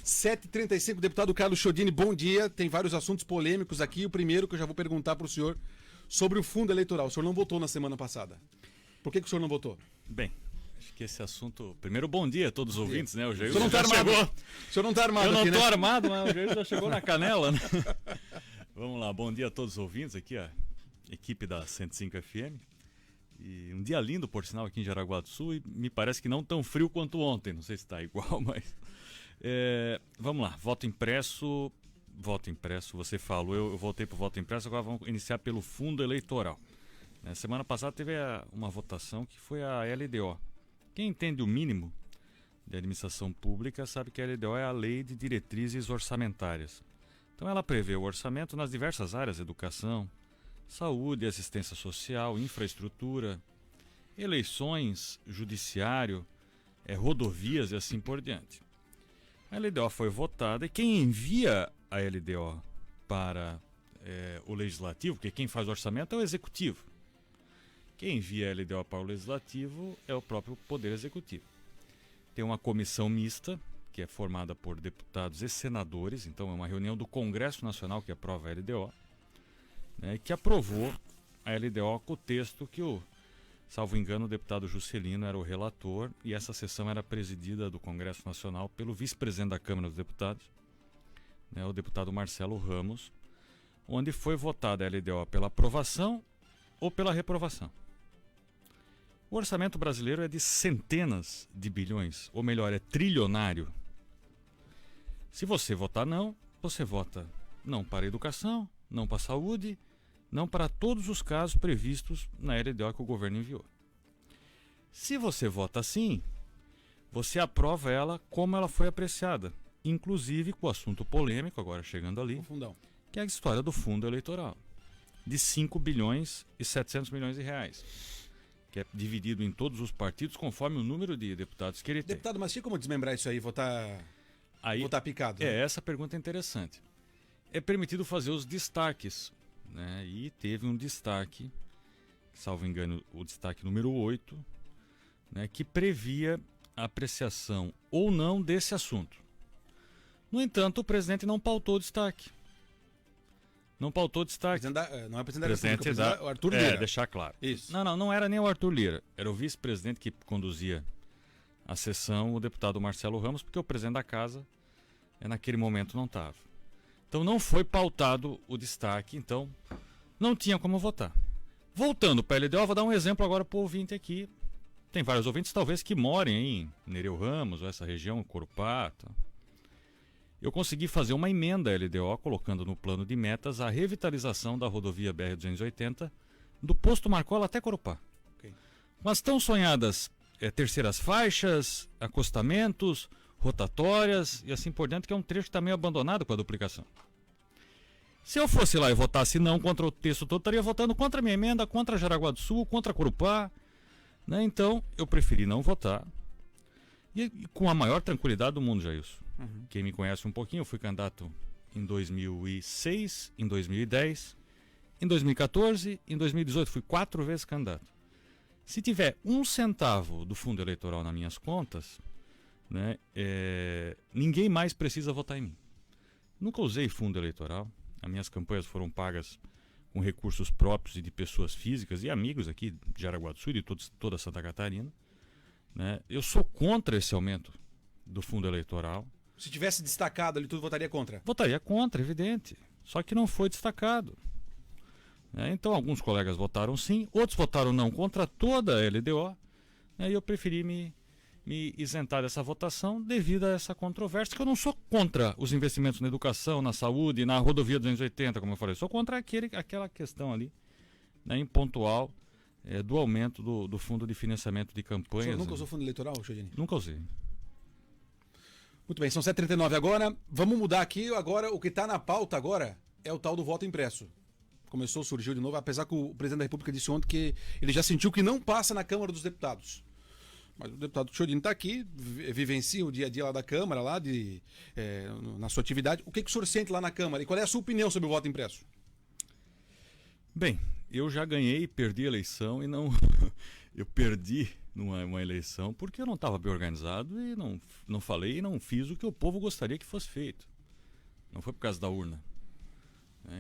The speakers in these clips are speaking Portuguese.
7h35, deputado Carlos Chiodini, bom dia. Tem vários assuntos polêmicos aqui. O primeiro que eu já vou perguntar para o senhor sobre o fundo eleitoral. O senhor não votou na semana passada. Por que o senhor não votou? Bem, acho que esse assunto... Primeiro, bom dia a todos os ouvintes, né? O Jair senhor não está armado. O senhor não está armado. Eu não aqui, estou né? armado, mas o Jair já chegou na canela, né? Vamos lá, bom dia a todos os ouvintes aqui, a equipe da 105 FM. E um dia lindo, por sinal, aqui em Jaraguá do Sul, e me parece que não tão frio quanto ontem. Não sei se está igual, mas... vamos lá, voto impresso, você falou, eu voltei para o voto impresso, agora vamos iniciar pelo fundo eleitoral. Semana passada teve uma votação que foi a LDO. Quem entende o mínimo de administração pública sabe que a LDO é a Lei de Diretrizes Orçamentárias. Então ela prevê o orçamento nas diversas áreas, educação, saúde, assistência social, infraestrutura, eleições, judiciário, rodovias e assim por diante. A LDO foi votada e quem envia a LDO para o Legislativo, porque quem faz o orçamento é o Executivo. Quem envia a LDO para o Legislativo é o próprio Poder Executivo. Tem uma comissão mista, que é formada por deputados e senadores, então é uma reunião do Congresso Nacional que aprova a LDO, que aprovou a LDO com o texto que salvo engano, o deputado Juscelino era o relator e essa sessão era presidida do Congresso Nacional pelo vice-presidente da Câmara dos Deputados, o deputado Marcelo Ramos, onde foi votada a LDO pela aprovação ou pela reprovação. O orçamento brasileiro é de centenas de bilhões, ou melhor, é trilionário. Se você votar não, você vota não para a educação, não para a saúde, não para todos os casos previstos na LDO que o governo enviou. Se você vota sim, você aprova ela como ela foi apreciada, inclusive com o assunto polêmico, agora chegando ali, O fundão. que é a história do fundo eleitoral, de 5 bilhões e 700 milhões de reais, que é dividido em todos os partidos conforme o número de deputados que ele tem. Deputado, mas tinha como desmembrar isso aí, votar picado? Essa pergunta é interessante. É permitido fazer os destaques, e teve um destaque, salvo engano, o destaque número 8, que previa a apreciação ou não desse assunto. No entanto, o presidente não pautou o destaque. Não é o presidente da República, o Arthur Lira. Deixar claro. Isso. Não era nem o Arthur Lira, era o vice-presidente que conduzia a sessão, o deputado Marcelo Ramos, porque o presidente da casa naquele momento não estava. Então não foi pautado o destaque, então não tinha como votar. Voltando para a LDO, vou dar um exemplo agora para o ouvinte aqui. Tem vários ouvintes talvez que morem em Nereu Ramos, ou essa região, Corupá. Eu consegui fazer uma emenda à LDO, colocando no plano de metas a revitalização da rodovia BR-280 do posto Marcola até Corupá. Okay. Mas tão sonhadas terceiras faixas, acostamentos, rotatórias e assim por diante, que é um trecho que está meio abandonado com a duplicação. Se eu fosse lá e votasse não contra o texto todo, estaria votando contra a minha emenda, contra Jaraguá do Sul, contra Corupá. Então, eu preferi não votar. E com a maior tranquilidade do mundo, Jailson. Uhum. Quem me conhece um pouquinho, eu fui candidato em 2006, em 2010, em 2014, em 2018. Fui 4 vezes candidato. Se tiver 1 centavo do fundo eleitoral nas minhas contas, ninguém mais precisa votar em mim. Nunca usei fundo eleitoral. As minhas campanhas foram pagas com recursos próprios e de pessoas físicas e amigos aqui de Jaraguá do Sul e de toda Santa Catarina. Eu sou contra esse aumento do fundo eleitoral. Se tivesse destacado ali tudo, votaria contra? Votaria contra, evidente. Só que não foi destacado. Então alguns colegas votaram sim, outros votaram não contra toda a LDO. E eu preferi me isentar dessa votação devido a essa controvérsia, que eu não sou contra os investimentos na educação, na saúde, na rodovia 280, como eu falei. Sou contra aquela questão ali, em pontual, do aumento do fundo de financiamento de campanhas. O senhor nunca usou fundo eleitoral, Chiodini? Nunca usei. Muito bem, são 7h39 agora. Vamos mudar aqui. Agora, o que está na pauta agora é o tal do voto impresso. Surgiu de novo, apesar que o presidente da República disse ontem que ele já sentiu que não passa na Câmara dos Deputados. Mas o deputado Chiodini está aqui, vivencia o dia a dia lá da Câmara, na sua atividade. O que o senhor sente lá na Câmara e qual é a sua opinião sobre o voto impresso? Bem, eu já ganhei e perdi a eleição e não... eu perdi numa eleição porque eu não estava bem organizado e não falei e não fiz o que o povo gostaria que fosse feito. Não foi por causa da urna.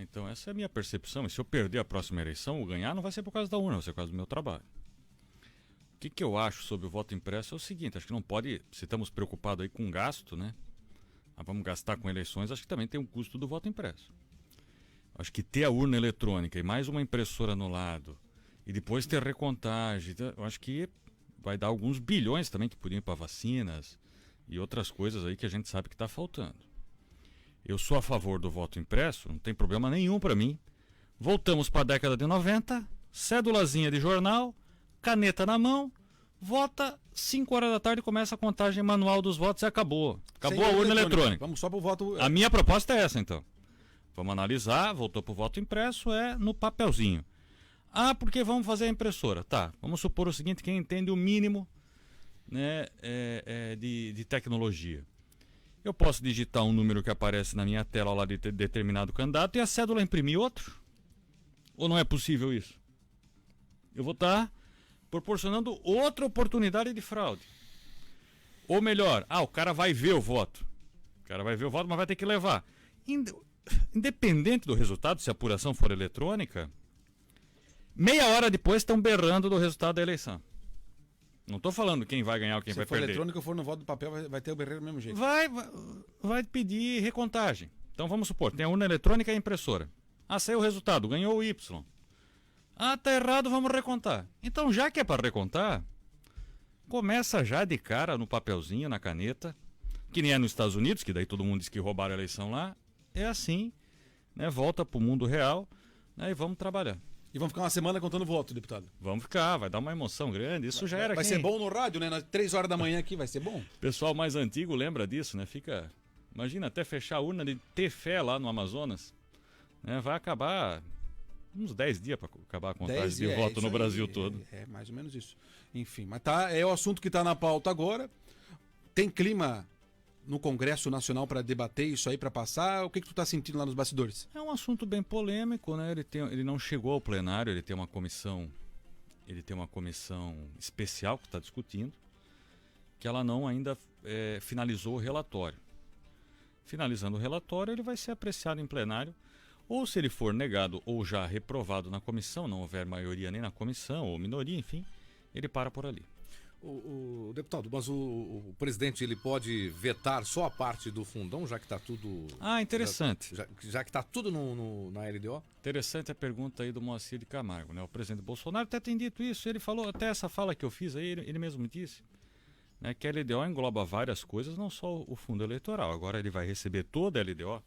Então essa é a minha percepção. E se eu perder a próxima eleição ou ganhar, não vai ser por causa da urna, vai ser por causa do meu trabalho. O que eu acho sobre o voto impresso é o seguinte: acho que não pode, se estamos preocupados aí com gasto, né? Vamos gastar com eleições, acho que também tem um custo do voto impresso. Acho que ter a urna eletrônica e mais uma impressora no lado, e depois ter recontagem, eu acho que vai dar alguns bilhões também que podiam ir para vacinas e outras coisas aí que a gente sabe que está faltando. Eu sou a favor do voto impresso, não tem problema nenhum para mim. Voltamos para a década de 90, cédulazinha de jornal, caneta na mão, vota, 5 horas da tarde começa a contagem manual dos votos e acabou. Acabou a urna eletrônica. Vamos só para o voto... A minha proposta é essa, então. Vamos analisar, voltou para o voto impresso, no papelzinho. Porque vamos fazer a impressora. Tá, vamos supor o seguinte, quem entende o mínimo, né, de tecnologia. Eu posso digitar um número que aparece na minha tela lá de determinado candidato e a cédula imprimir outro? Ou não é possível isso? Eu vou estar proporcionando outra oportunidade de fraude. Ou melhor, o cara vai ver o voto. O cara vai ver o voto, mas vai ter que levar. Independente do resultado, se a apuração for eletrônica, meia hora depois estão berrando do resultado da eleição. Não estou falando quem vai ganhar ou quem vai perder. Se for eletrônico ou for no voto do papel, vai ter o berreiro do mesmo jeito. Vai pedir recontagem. Então vamos supor, tem a urna eletrônica e a impressora. Saiu o resultado, ganhou o Y. Tá errado, vamos recontar. Então, já que é para recontar, começa já de cara no papelzinho, na caneta, que nem é nos Estados Unidos, que daí todo mundo diz que roubaram a eleição lá. É assim, né? Volta para o mundo real, né? E vamos trabalhar. E vamos ficar uma semana contando voto, deputado. Vamos ficar, vai dar uma emoção grande. Isso já era. Vai ser bom no rádio, né? Nas 3 horas da manhã aqui, vai ser bom. O pessoal mais antigo lembra disso, né? Imagina até fechar a urna de Tefé lá no Amazonas. Né? Vai acabar uns 10 dias para acabar a contagem de voto no Brasil todo. É mais ou menos isso. Enfim, mas é o assunto que está na pauta agora. Tem clima no Congresso Nacional para debater isso aí, para passar? O que tu está sentindo lá nos bastidores? É um assunto bem polêmico, né? Ele não chegou ao plenário, ele tem uma comissão especial que está discutindo, que ela não ainda finalizou o relatório. Finalizando o relatório, ele vai ser apreciado em plenário, ou se ele for negado ou já reprovado na comissão, não houver maioria nem na comissão, ou minoria, enfim, ele para por ali. O deputado, mas o presidente ele pode vetar só a parte do fundão, já que está tudo... Interessante. Já que está tudo na LDO? Interessante a pergunta aí do Moacir de Camargo, né? O presidente Bolsonaro até tem dito isso, ele falou, até essa fala que eu fiz aí, ele mesmo disse, né, que a LDO engloba várias coisas, não só o fundo eleitoral. Agora ele vai receber toda a LDO,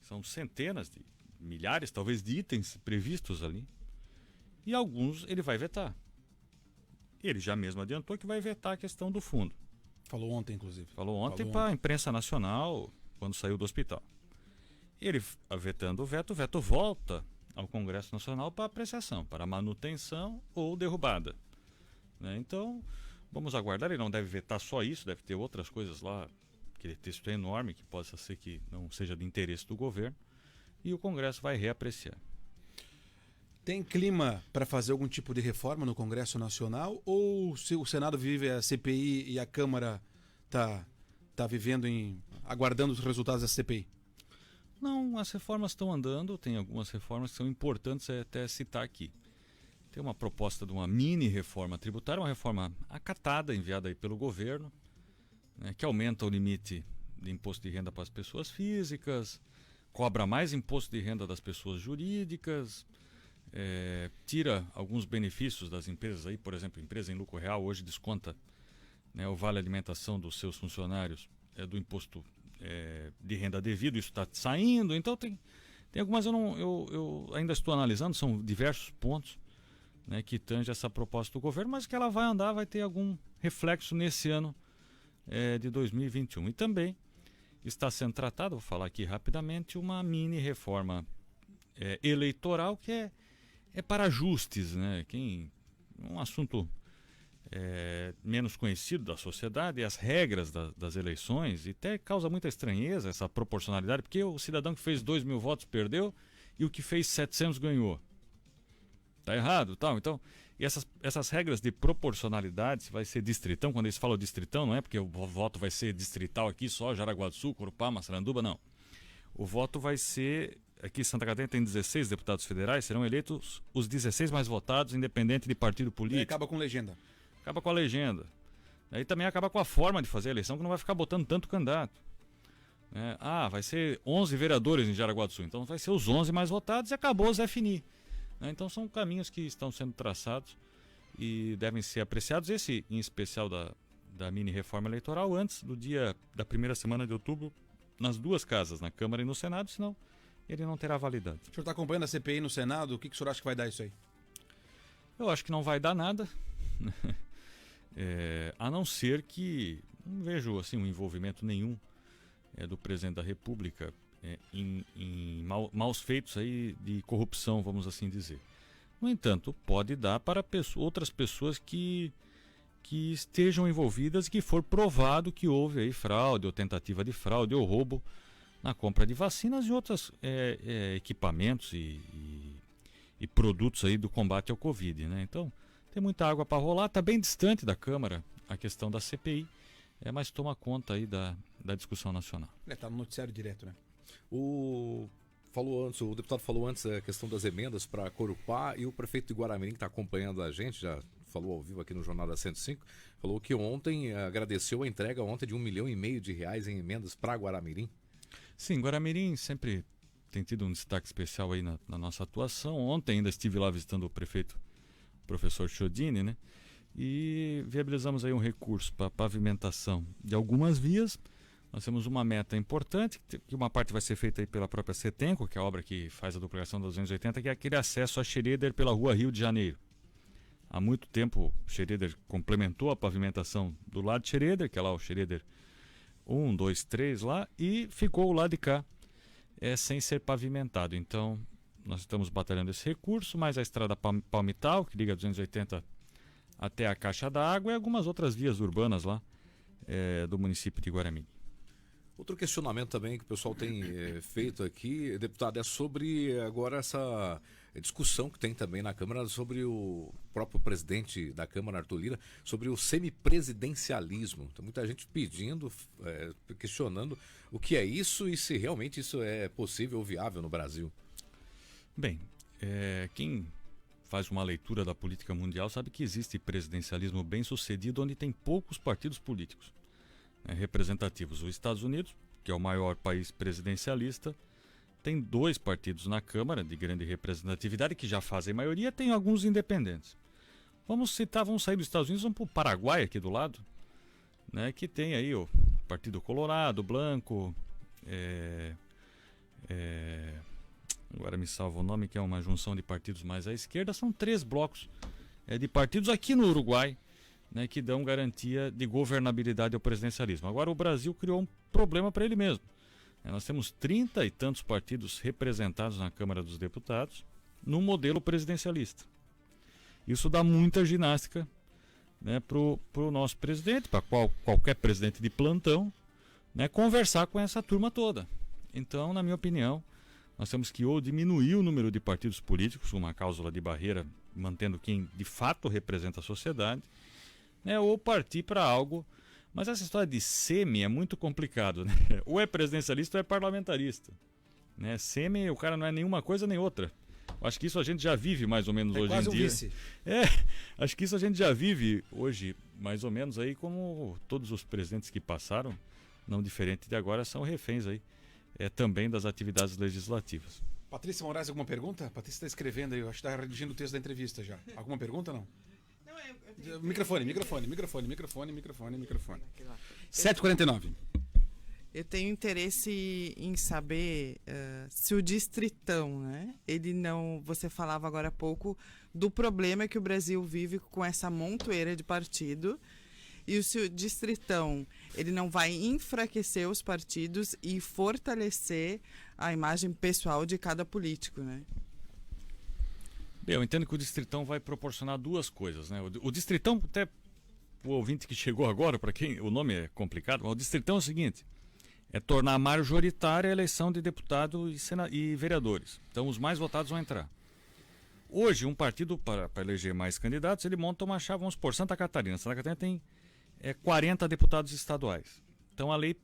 são centenas de milhares, talvez, de itens previstos ali, e alguns ele vai vetar. Ele já mesmo adiantou que vai vetar a questão do fundo. Falou ontem, inclusive. Falou ontem para a imprensa nacional, quando saiu do hospital. Ele, vetando o veto volta ao Congresso Nacional para apreciação, para manutenção ou derrubada. Né? Então, vamos aguardar. Ele não deve vetar só isso, deve ter outras coisas lá. Aquele texto é enorme, que possa ser que não seja de interesse do governo. E o Congresso vai reapreciar. Tem clima para fazer algum tipo de reforma no Congresso Nacional? Ou se o Senado vive a CPI e a Câmara tá vivendo aguardando os resultados da CPI? Não, as reformas estão andando. Tem algumas reformas que são importantes até citar aqui. Tem uma proposta de uma mini reforma tributária, uma reforma acatada, enviada aí pelo governo, né, que aumenta o limite de imposto de renda para as pessoas físicas, cobra mais imposto de renda das pessoas jurídicas, tira alguns benefícios das empresas aí, por exemplo, empresa em lucro real hoje desconta, né, o vale alimentação dos seus funcionários do imposto de renda devido, isso está saindo, então tem algumas eu ainda estou analisando, são diversos pontos, né, que tange essa proposta do governo, mas que ela vai andar, vai ter algum reflexo nesse ano de 2021. E também está sendo tratado, vou falar aqui rapidamente, uma mini reforma eleitoral que é para ajustes, né? Um assunto menos conhecido da sociedade, as regras das eleições, e até causa muita estranheza essa proporcionalidade, porque o cidadão que fez 2.000 votos perdeu e o que fez 700 ganhou. Tá errado, tal. Então, E essas regras de proporcionalidade, se vai ser distritão, quando eles falam distritão, não é porque o voto vai ser distrital aqui só, Jaraguá do Sul, Corupá, Massaranduba, não. O voto vai ser, aqui em Santa Catarina tem 16 deputados federais, serão eleitos os 16 mais votados, independente de partido político. E acaba com legenda. Acaba com a legenda. Aí também acaba com a forma de fazer a eleição, que não vai ficar botando tanto candidato. Vai ser 11 vereadores em Jaraguá do Sul, então vai ser os 11 mais votados e acabou o Zé Fini. Então são caminhos que estão sendo traçados e devem ser apreciados, esse em especial da mini-reforma eleitoral, antes do dia da primeira semana de outubro, nas duas casas, na Câmara e no Senado, senão ele não terá validade. O senhor está acompanhando a CPI no Senado, o que o senhor acha que vai dar isso aí? Eu acho que não vai dar nada, a não ser que não vejo assim, um envolvimento nenhum do presidente da República em maus feitos aí de corrupção, vamos assim dizer. No entanto, pode dar para outras pessoas que estejam envolvidas e que for provado que houve aí fraude ou tentativa de fraude ou roubo na compra de vacinas e outros equipamentos e produtos aí do combate ao Covid, né? Então, tem muita água para rolar, está bem distante da Câmara a questão da CPI, mas toma conta aí da discussão nacional. Está no noticiário direto, né? O deputado falou antes a questão das emendas para Corupá, e o prefeito de Guaramirim, que está acompanhando a gente, já falou ao vivo aqui no Jornal da 105, falou que ontem agradeceu a entrega ontem de R$1,5 milhão em emendas para Guaramirim. Sim, Guaramirim sempre tem tido um destaque especial aí na nossa atuação. Ontem ainda estive lá visitando o prefeito, o professor Chiodini, né? E viabilizamos aí um recurso para pavimentação de algumas vias. Nós temos uma meta importante, que uma parte vai ser feita aí pela própria Setenco, que é a obra que faz a duplicação da 280, que é aquele acesso a Xereder pela rua Rio de Janeiro. Há muito tempo, Xereder complementou a pavimentação do lado de Xereder, que é lá o Xereder 1, 2, 3 lá, e ficou o lado de cá sem ser pavimentado. Então, nós estamos batalhando esse recurso, mais a estrada Palmital, que liga a 280 até a Caixa d'Água, e algumas outras vias urbanas lá do município de Guaramirim. Outro questionamento também que o pessoal tem feito aqui, deputado, é sobre agora essa discussão que tem também na Câmara sobre o próprio presidente da Câmara, Arthur Lira, sobre o semipresidencialismo. Tem muita gente pedindo, questionando o que é isso e se realmente isso é possível ou viável no Brasil. Bem, quem faz uma leitura da política mundial sabe que existe presidencialismo bem sucedido onde tem poucos partidos políticos representativos. Os Estados Unidos, que é o maior país presidencialista, tem 2 partidos na Câmara de grande representatividade que já fazem maioria, tem alguns independentes. Vamos sair dos Estados Unidos, vamos para o Paraguai aqui do lado, né, que tem aí o Partido Colorado, Blanco, agora me salva o nome, que é uma junção de partidos mais à esquerda, são 3 blocos de partidos aqui no Uruguai, né, que dão garantia de governabilidade ao presidencialismo. Agora o Brasil criou um problema para ele mesmo. Nós temos 30 e tantos partidos representados na Câmara dos Deputados no modelo presidencialista. Isso dá muita ginástica, né, para o nosso presidente, para qualquer presidente de plantão, né, conversar com essa turma toda. Então, na minha opinião, nós temos que ou diminuir o número de partidos políticos, uma cláusula de barreira, mantendo quem de fato representa a sociedade, né, ou partir para algo. Mas essa história de semi é muito complicado, né? Ou é presidencialista ou é parlamentarista, né? Semi, o cara não é nenhuma coisa nem outra. Acho que isso a gente já vive mais ou menos hoje em dia. Vice. Acho que isso a gente já vive hoje mais ou menos aí, como todos os presidentes que passaram, não diferente de agora, são reféns aí também das atividades legislativas. Patrícia Moraes, alguma pergunta? Patrícia está escrevendo aí, eu acho que está redigindo o texto da entrevista já. Alguma pergunta, não? Microfone. 7h49. Eu tenho interesse em saber se o distritão, né? Ele não. Você falava agora há pouco do problema que o Brasil vive com essa montoeira de partido. E se o distritão ele não vai enfraquecer os partidos e fortalecer a imagem pessoal de cada político, né? Bem, eu entendo que o distritão vai proporcionar 2 coisas, né? O distritão, até o ouvinte que chegou agora, para quem o nome é complicado, mas o distritão é o seguinte: é tornar majoritária a eleição de deputado e vereadores. Então os mais votados vão entrar. Hoje, um partido, para eleger mais candidatos, ele monta uma chave, vamos supor, Santa Catarina. Santa Catarina tem 40 deputados estaduais. Então a lei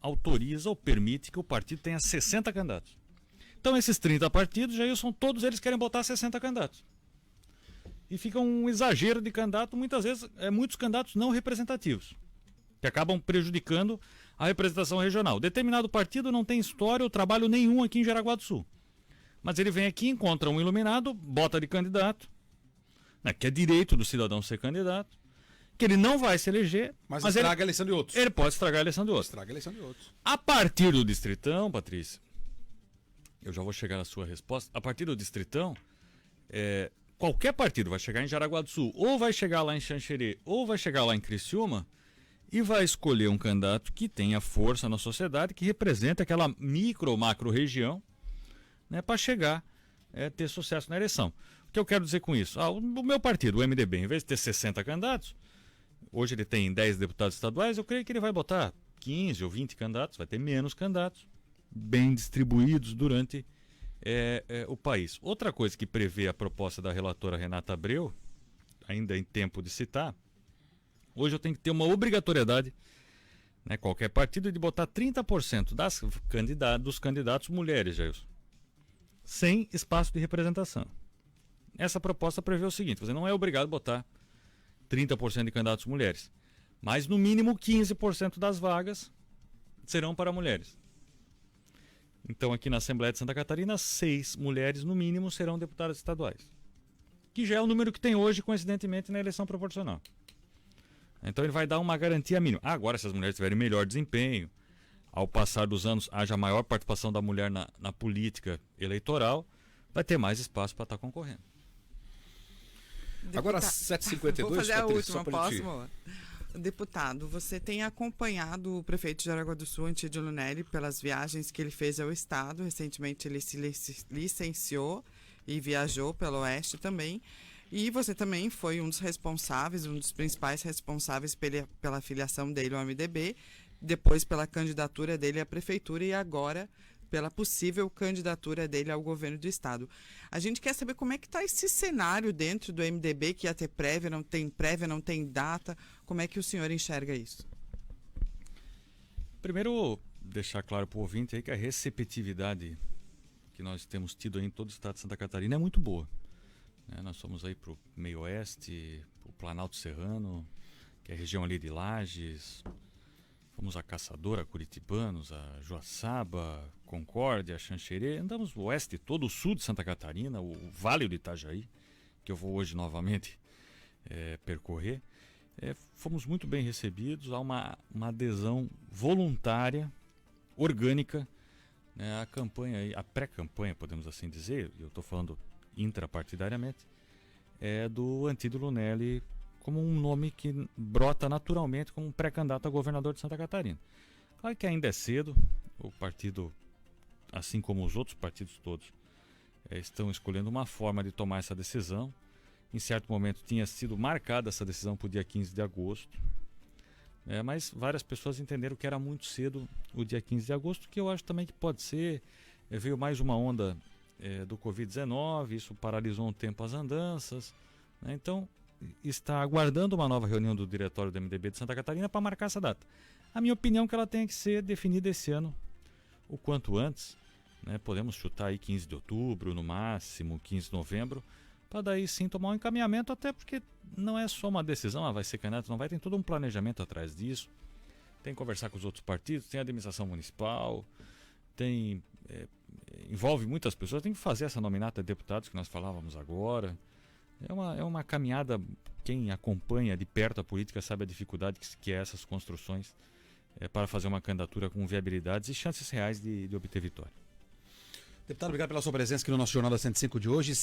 autoriza ou permite que o partido tenha 60 candidatos. Então esses 30 partidos, Jailson, todos eles querem botar 60 candidatos. E fica um exagero de candidato, muitas vezes, muitos candidatos não representativos, que acabam prejudicando a representação regional. Determinado partido não tem história ou trabalho nenhum aqui em Jaraguá do Sul. Mas ele vem aqui, encontra um iluminado, bota de candidato, né, que é direito do cidadão ser candidato, que ele não vai se eleger, mas estraga a eleição de outros. Ele pode estragar a eleição de outros. Estraga a eleição de outros. A partir do Distritão, Patrícia, eu já vou chegar na sua resposta, a partir do Distritão, qualquer partido vai chegar em Jaraguá do Sul, ou vai chegar lá em Xanxerê, ou vai chegar lá em Criciúma, e vai escolher um candidato que tenha força na sociedade, que represente aquela micro ou macro região, né, para chegar ter sucesso na eleição. O que eu quero dizer com isso? O meu partido, o MDB, em vez de ter 60 candidatos, hoje ele tem 10 deputados estaduais, eu creio que ele vai botar 15 ou 20 candidatos, vai ter menos candidatos, bem distribuídos durante o país. Outra coisa que prevê a proposta da relatora Renata Abreu, ainda em tempo de citar, hoje eu tenho que ter uma obrigatoriedade, né, qualquer partido, de botar 30% dos candidatos mulheres, Jailson, sem espaço de representação. Essa proposta prevê o seguinte: você não é obrigado a botar 30% de candidatos mulheres, mas no mínimo 15% das vagas serão para mulheres. Então aqui na Assembleia de Santa Catarina, 6 mulheres no mínimo serão deputadas estaduais, que já é o número que tem hoje, coincidentemente, na eleição proporcional. Então ele vai dar uma garantia mínima. Agora, se as mulheres tiverem melhor desempenho, ao passar dos anos haja maior participação da mulher na política eleitoral, vai ter mais espaço para estar concorrendo. Agora, 7h52, vou fazer a Patrícia, última, posso? Deputado, você tem acompanhado o prefeito de Jaraguá do Sul, Antídio Lunelli, pelas viagens que ele fez ao estado. Recentemente ele se licenciou e viajou pelo oeste também. E você também foi um dos responsáveis, um dos principais responsáveis pela filiação dele ao MDB, depois pela candidatura dele à prefeitura e agora pela possível candidatura dele ao governo do estado. A gente quer saber como é que está esse cenário dentro do MDB, que ia ter prévia, não tem data. Como é que o senhor enxerga isso? Primeiro, deixar claro para o ouvinte aí que a receptividade que nós temos tido aí em todo o estado de Santa Catarina é muito boa. Nós fomos aí para o meio oeste, para o Planalto Serrano, que é a região ali de Lages. Fomos a Caçadora, Curitibanos, a Joaçaba, Concórdia, Xanxerê. Andamos o oeste, todo o sul de Santa Catarina, o Vale do Itajaí, que eu vou hoje novamente percorrer. Fomos muito bem recebidos, há uma adesão voluntária, orgânica, né, à campanha, a pré-campanha, podemos assim dizer, eu estou falando intrapartidariamente, do Antídio Lunelli, como um nome que brota naturalmente como um pré-candidato a governador de Santa Catarina. Claro que ainda é cedo, o partido, assim como os outros partidos todos, estão escolhendo uma forma de tomar essa decisão. Em certo momento tinha sido marcada essa decisão para o dia 15 de agosto, mas várias pessoas entenderam que era muito cedo o dia 15 de agosto, que eu acho também que pode ser, veio mais uma onda do Covid-19, isso paralisou um tempo as andanças, né? Então está aguardando uma nova reunião do diretório do MDB de Santa Catarina para marcar essa data. A minha opinião é que ela tenha que ser definida esse ano o quanto antes, né? Podemos chutar aí 15 de outubro, no máximo 15 de novembro, para daí sim tomar um encaminhamento, até porque não é só uma decisão, vai ser candidato, não vai, tem todo um planejamento atrás disso, tem que conversar com os outros partidos, tem a administração municipal, tem envolve muitas pessoas, tem que fazer essa nominata de deputados que nós falávamos agora. É uma caminhada, quem acompanha de perto a política sabe a dificuldade que é essas construções para fazer uma candidatura com viabilidades e chances reais de obter vitória. Deputado, obrigado pela sua presença aqui no nosso Jornal da 105 de hoje.